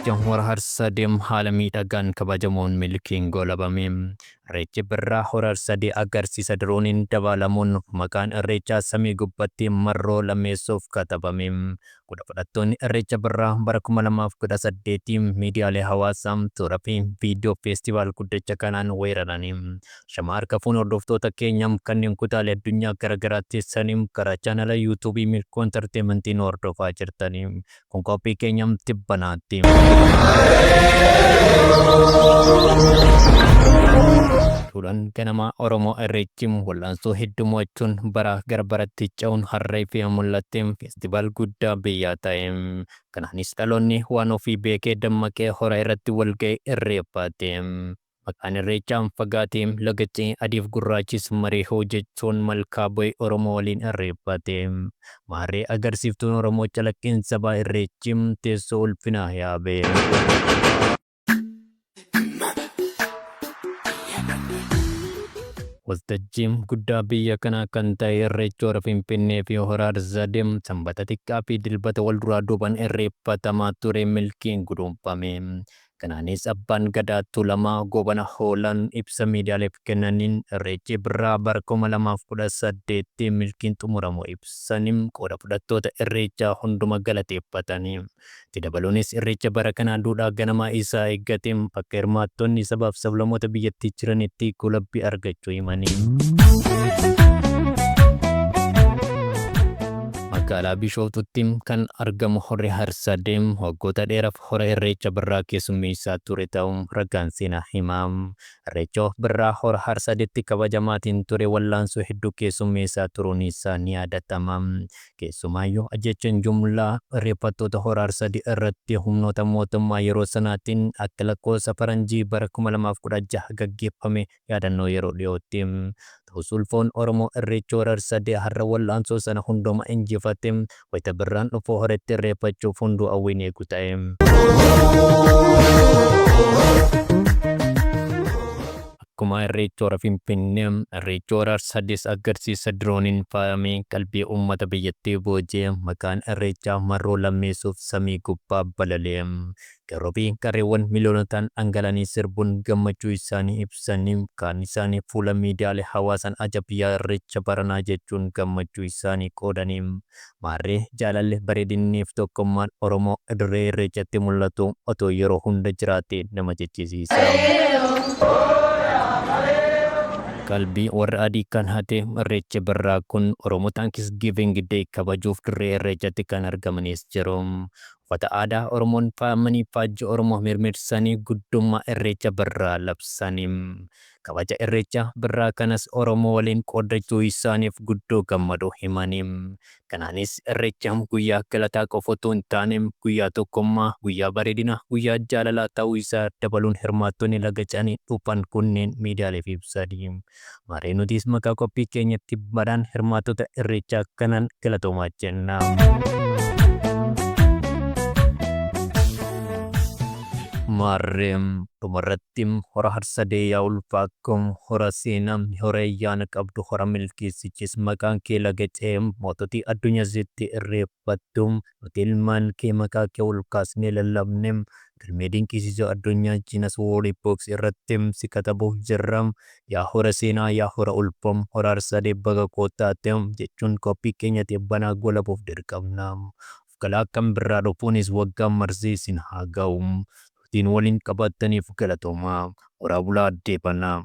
Irreecha hora harsadee haala miidhagaan kabajamuun milkiin goolabame. Irreechi Birraa hora harsadee agarsiisa dirooniin dabalamuun maqaan Irreechaa samii gubbatti marroo lammeessuuf katabame. Fudhattoonni Irreecha Birraa bara 2018 miidiyaalee hawaasaa toora fi viidiyoo feestivaal guddicha kanaan weeraranii. Shama harka fuun hordoftoota keenyaa kanneen kutaalee addunyaa garaagaraatti saniin karaa chaanala yuutuubii milkoo enterteementiin hordofaa jirtanii. Kun qophii keenyaa tibbanaatti. Tuulaan ganama Oromoo Irreechi wal'aansoo heddumachuun bara gara baratti ce'uun harree fi mul'atte feestivaal guddaa biyyaa ta'e. Kanaanis dhaloonni waan ofii beekee dammaqee hora irratti walga'e irreeffate. Maqaan Irreechaan fagaatee lagatti adiif gurraachis maree hojjechuun malkaa bu'e Oromoo waliin irreeffate. Maarree agarsiiftuun Oromoo calaqqinsa ba'a Irreechi teessoo ulfinaa yaabe. Waltajjiin guddaa biyya kanaa kan ta'e Irreecha hora Finfinnee fi hora Harsadee sanbata xiqqaa fi dilbata wal duraa duubaan irreeffatamaa ture milkiin guduunfame. Kanaanis abbaan gadaa Tuulamaa Goobana Hoolaan ibsa miidiyaaleef kennaniin Irreechi Birraa bara 2018 milkiin xumuramu ibsaniin qooda fudhattoota Irreechaa hunduma galateeffatanii. Itti dabaluunis Irreecha bara kanaa duudhaa ganamaa isaa eeggateen bakka hirmaattonni sabaaf sablammoota biyyattii jiranitti golabbii argachuu himanii. Magaalaa Bishooftuutti kan argamu horri Harsadee waggoota dheeraaf hora Irreecha Birraa keessummeessaa ture ta'uun ragaan seenaa hima. Irreecha Birraa hora Harsadeetti kabajamaatiin ture wal'aansoo hedduu keessummeessaa turuun isaa ni yaadatama. Keessumaayyuu ajjechaan jumlaa irreeffattoota hora Harsadee irratti humnoota mootummaa yeroo sanaatiin akka lakkoofsa faranjii bara 2016 gaggeeffame yaadannoo yeroo dhiyootti. Ta'us ulfoon Oromoo Irreecha hora Harsadee har'a wal'aansoo sana hunduma injifate. Wayita Birraan dhufuu horatti irreeffachuuf hunduu hawwiin eegu ta'e. Akkuma Irreecha hora Finfinnee, Irreecha hora Harsadees agarsiisa dirooniin faayamee qalbii uummata biyyattii boojee maqaan Irreechaa marroo lammeessuuf samii gubbaa balali'e. Garuu fi qarreewwan miliyoonotaan dhangala'anii sirbuun gammachuu isaanii ibsanii kaan isaanii fuula miidiyaalee hawaasaan ajabiyyaa Irreecha baranaa jechuun gammachuu isaanii qoodanii. Maarree jaalalli bareedinniif tokkummaan Oromoo dirree Irreechatti mul'atu otoo yeroo hunda jiraate nama jechisiisa. Qalbii warra adii kan hate Irreecha Birraa kun Oromoo Thanksgiving Day kabajuuf dirree Irreechatti kan argamanis jiru. Uffata aadaa Oromoon faayamanii faajjii Oromoo mirmirsanii guddummaa Irreecha Birraa labsanii. Kabaja Irreecha Birraa kanas Oromoo waliin qoodachuu isaaniif guddoo gammaduu himanii. Kanaanis Irreechaan guyyaa galataa qofa otoo hin taane guyyaa tokkummaa, guyyaa bareedinaa, guyyaa jaalalaa ta'uu isaa dabaluun hirmaattonni laga ce'anii dhufan kunneen miidiyaaleef ibsanii. Maarree nutis maqaa qophii keenyatti badhaan hirmaattota Irreechaa kanaan galatoomaa jenna. Maarree dhumarratti hora Harsadee yaa ulfaakkum hora seenaa hora ayyaana qabdu hora milkeessichis maqaan kee laga ce'ee moototii addunyaatti irreeffattu nuti ilmaan kee maqaa kee ol kaasnee lallabne galmee dinqisiisoo addunyaa jinas wooliboks irratti si katabuuf jirra. Yaa hora seenaa yaa hora ulfom hora Harsadee baga kootaate jechuun qophii keenyatti banaa golabuuf dirqamna. Galaa kan Birraa dhufuunis waggaan marsee isin haa ga'u. Ittiin waliin qabataniif galatoomaa horaa bulaa deebanaa.